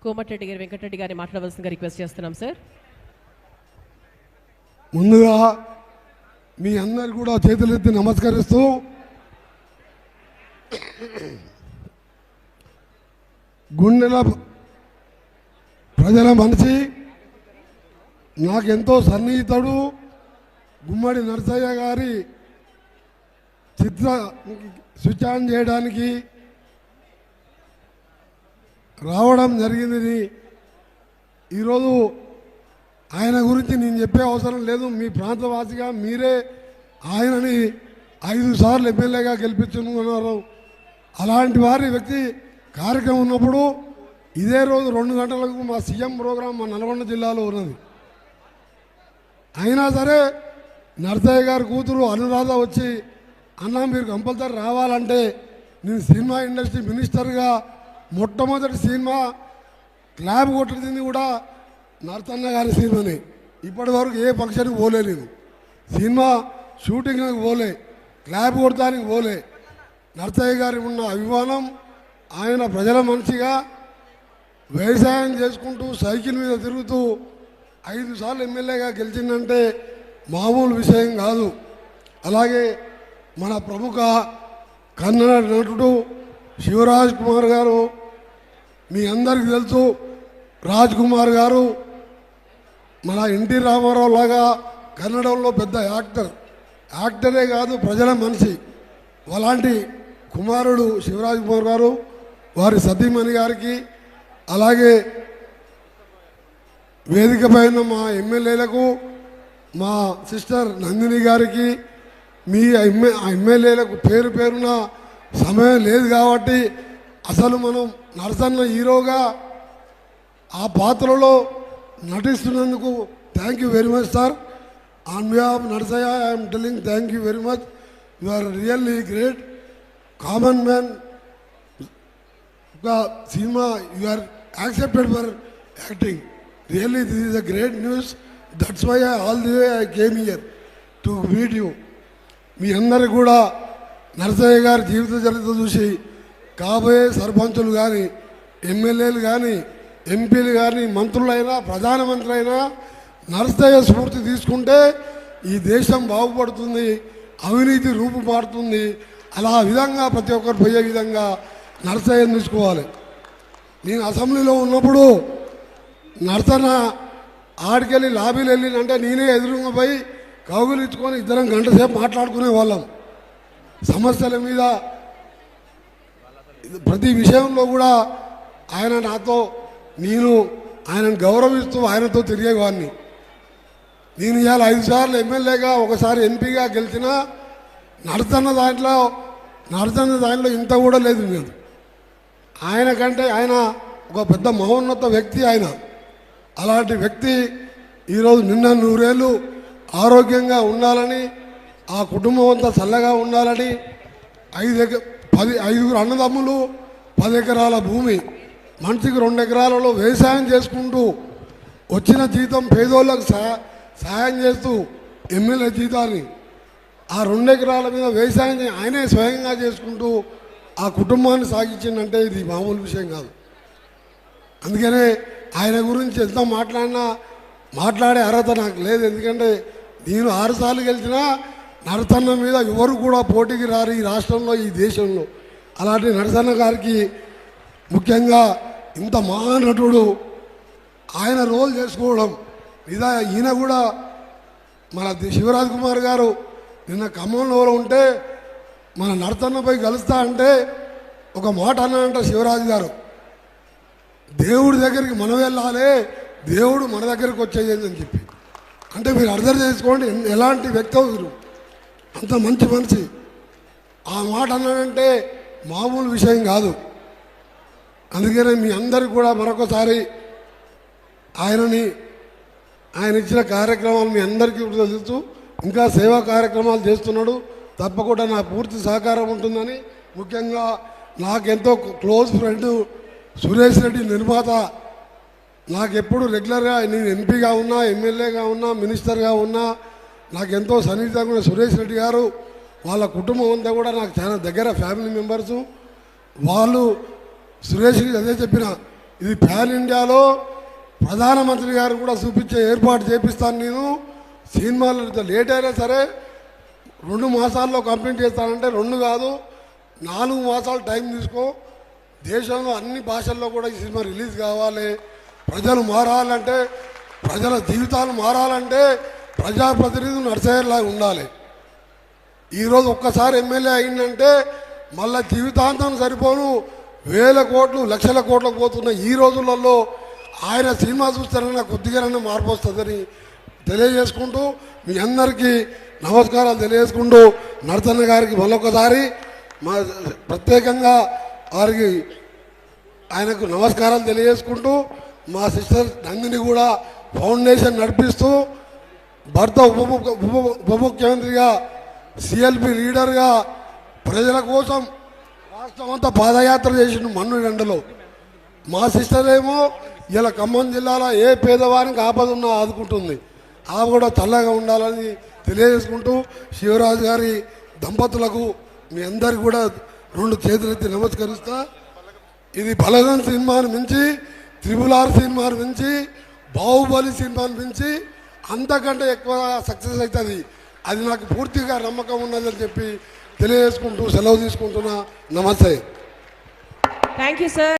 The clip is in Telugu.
కోమటిరెడ్డి గారు వెంకటరెడ్డి గారిని మాట్లాడవలసిందిగా రిక్వెస్ట్ చేస్తున్నాం సార్. ముందుగా మీ అందరు కూడా చేతులెత్తి నమస్కరిస్తూ గుండెల ప్రజల మనిషి, నాకెంతో సన్నిహితుడు గుమ్మడి నరసయ్య గారి చిత్ర స్విచ్ ఆన్ చేయడానికి రావడం జరిగింది. ఈరోజు ఆయన గురించి నేను చెప్పే అవసరం లేదు. మీ ప్రాంతవాసిగా మీరే ఆయనని 5 సార్లు ఎమ్మెల్యేగా గెలిపించుకున్నారు. అలాంటి వారి వ్యక్తి కార్యక్రమం ఉన్నప్పుడు ఇదే రోజు 2 గంటలకు మా సీఎం ప్రోగ్రాం మా నల్గొండ జిల్లాలో ఉన్నది. అయినా సరే నరసయ్య గారి కూతురు అనురాధ వచ్చి, అన్న మీరు కంపల్సరీ రావాలంటే, నేను సినిమా ఇండస్ట్రీ మినిస్టర్గా మొట్టమొదటి సినిమా క్లాబ్ కొట్టింది కూడా నరసన్న గారి సినిమాని. ఇప్పటి వరకు ఏ ఫంక్షన్కి పోలే, నేను సినిమా షూటింగ్కి పోలే, క్లాబ్ కొడతానికి పోలే. నరసయ్య గారికి ఉన్న అభిమానం, ఆయన ప్రజల మనిషిగా వ్యవసాయం చేసుకుంటూ సైకిల్ మీద తిరుగుతూ 5 సార్లు ఎమ్మెల్యేగా గెలిచిందంటే మామూలు విషయం కాదు. అలాగే మన ప్రముఖ కన్నడ నటుడు శివరాజ్ కుమార్ గారు, మీ అందరికీ తెలుసు. రాజ్ కుమార్ గారు మన ఎన్టీ రామారావు లాగా కన్నడంలో పెద్ద యాక్టరే కాదు, ప్రజల మనిషి. అలాంటి కుమారుడు శివరాజ్ కుమార్ గారు, వారి సతీమణి గారికి, అలాగే వేదిక పైన మా ఎమ్మెల్యేలకు, మా సిస్టర్ నందిని గారికి, మీ ఎమ్మెల్యేలకు పేరు పేరున సమయం లేదు కాబట్టి అసలు మనం నరసన్న హీరోగా ఆ పాత్రలో నటిస్తున్నందుకు thank you very much sir. On behalf of Narasayya I'm telling thank you very much. You are really great common man. ఒక cinema you are accepted for acting. Really this is a great news. That's why all the way I came here to meet you. మీ అందరికి కూడా నరసయ్య గారి జీవిత చరిత్ర చూసి కాబోయే సర్పంచులు కానీ, ఎమ్మెల్యేలు కానీ, ఎంపీలు కానీ, మంత్రులైనా, ప్రధానమంత్రి అయినా నరసయ్య స్ఫూర్తి తీసుకుంటే ఈ దేశం బాగుపడుతుంది, అవినీతి రూపుమారుతుంది. అలా విధంగా ప్రతి ఒక్కరు పోయే విధంగా నరసయ్యను తీసుకోవాలి. నేను అసెంబ్లీలో ఉన్నప్పుడు నరసన్న ఆడికెళ్ళి లాబీలు వెళ్ళినంటే నేనే ఎదురుగా పోయి కౌగులు ఇచ్చుకొని ఇద్దరం గంట సేపు మాట్లాడుకునే వాళ్ళం. సమస్యల మీద ప్రతి విషయంలో కూడా ఆయన నాతో, నేను ఆయనను గౌరవిస్తూ ఆయనతో తిరిగేవాడిని. నేను ఇవాళ 5 సార్లు ఎమ్మెల్యేగా, ఒకసారి ఎంపీగా గెలిచినా నరసన్న దాంట్లో ఇంత కూడా లేదు. నేను ఆయన కంటే ఆయన ఒక పెద్ద మహోన్నత వ్యక్తి ఆయన. అలాంటి వ్యక్తి ఈరోజు నిన్న 100 ఏళ్ళు ఆరోగ్యంగా ఉండాలని, ఆ కుటుంబం అంతా చల్లగా ఉండాలని, 5 అన్నదమ్ములు, 10 ఎకరాల భూమి, మనిషికి 2 ఎకరాలలో వ్యవసాయం చేసుకుంటూ వచ్చిన జీతం పేదోళ్ళకు సహాయం చేస్తూ ఎమ్మెల్యే జీతాన్ని ఆ 2 ఎకరాల మీద వ్యవసాయం ఆయనే స్వయంగా చేసుకుంటూ ఆ కుటుంబాన్ని సాగించిందంటే ఇది మామూలు విషయం కాదు. అందుకనే ఆయన గురించి ఎంత మాట్లాడినా మాట్లాడే అర్హత నాకు లేదు. ఎందుకంటే నేను 6 సార్లు గెలిచినా నరసన్న మీద ఎవరు కూడా పోటీకి రారు ఈ రాష్ట్రంలో, ఈ దేశంలో. అలాంటి నరసన్న గారికి ముఖ్యంగా ఇంత మహానటుడు ఆయన రోల్ చేసుకోవడం ఈయన కూడా మన శివరాజ్ కుమార్ గారు నిన్న ఖమ్మంలో ఉంటే మన నరసన్నపై కలుస్తా అంటే ఒక మాట అన్నాడంట శివరాజ్ గారు, దేవుడి దగ్గరికి మనం వెళ్ళాలి, దేవుడు మన దగ్గరికి వచ్చేది అని చెప్పి. అంటే మీరు అర్థం చేసుకోండి ఎలాంటి వ్యక్తి మీరు, అంత మంచి మనిషి. ఆ మాట అన్నాడంటే మామూలు విషయం కాదు. అందుకనే మీ అందరికి కూడా మరొకసారి ఆయన ఇచ్చిన కార్యక్రమాలు మీ అందరికీ తెలుసు. ఇంకా సేవా కార్యక్రమాలు చేస్తున్నాడు. తప్పకుండా నా పూర్తి సహకారం ఉంటుందని, ముఖ్యంగా నాకెంతో క్లోజ్ ఫ్రెండ్ సురేష్ రెడ్డి నిర్మాత, నాకెప్పుడు రెగ్యులర్గా నేను ఎంపీగా ఉన్నా, ఎమ్మెల్యేగా ఉన్నా, మినిస్టర్గా ఉన్నా నాకెంతో సన్నిహితంగా ఉన్న సురేష్ రెడ్డి గారు, వాళ్ళ కుటుంబం అంతా కూడా నాకు చాలా దగ్గర ఫ్యామిలీ మెంబర్సు. వాళ్ళు సురేష్కి అదే చెప్పిన, ఇది ప్యాన్ ఇండియాలో ప్రధానమంత్రి గారు కూడా చూపించే ఏర్పాటు చేపిస్తాను. నేను సినిమాలు లేట్ అయినా సరే 2 మాసాల్లో కంప్లీట్ చేస్తానంటే 2 కాదు 4 మాసాలు టైం తీసుకో. దేశంలో అన్ని భాషల్లో కూడా ఈ సినిమా రిలీజ్ కావాలి. ప్రజలు మారాలంటే, ప్రజల జీవితాలు మారాలంటే ప్రజాప్రతినిధులు నడిచేలా ఉండాలి. ఈరోజు ఒక్కసారి ఎమ్మెల్యే అయిందంటే మళ్ళీ జీవితాంతం సరిపోను వేల కోట్లు లక్షల కోట్లకు పోతున్న ఈ రోజులలో ఆయన సినిమా చూస్తారన్న కొద్దిగానన్నా మార్పు వస్తుందని తెలియజేసుకుంటూ మీ అందరికీ నమస్కారాలు తెలియజేసుకుంటూ నరసన్న గారికి మళ్ళొకసారి మా ప్రత్యేకంగా వారికి ఆయనకు నమస్కారాలు తెలియజేసుకుంటూ మా సిస్టర్ నందిని కూడా ఫౌండేషన్ నడిపిస్తూ భర్త ఉప ముఖ్యమంత్రిగా సిఎల్పి లీడర్గా ప్రజల కోసం రాష్ట్రం అంతా పాదయాత్ర చేసిన మన్ను ఎండలో. మా సిస్టర్ ఏమో ఇలా ఖమ్మం జిల్లాలో ఏ పేదవానికి ఆపద ఉన్నా ఆదుకుంటుంది. ఆమె కూడా చల్లగా ఉండాలని తెలియజేసుకుంటూ శివరాజు గారి దంపతులకు మీ అందరికి కూడా 2 చేతులెత్తి నమస్కరిస్తా. ఇది బలగం సినిమాను మించి, RRR సినిమాను మించి, బాహుబలి సినిమాను మించి అంతకంటే ఎక్కువ సక్సెస్ అవుతుంది. అది నాకు పూర్తిగా నమ్మకం ఉన్నదని చెప్పి తెలియజేసుకుంటూ సెలవు తీసుకుంటున్నా. నమస్తే. Thank you sir.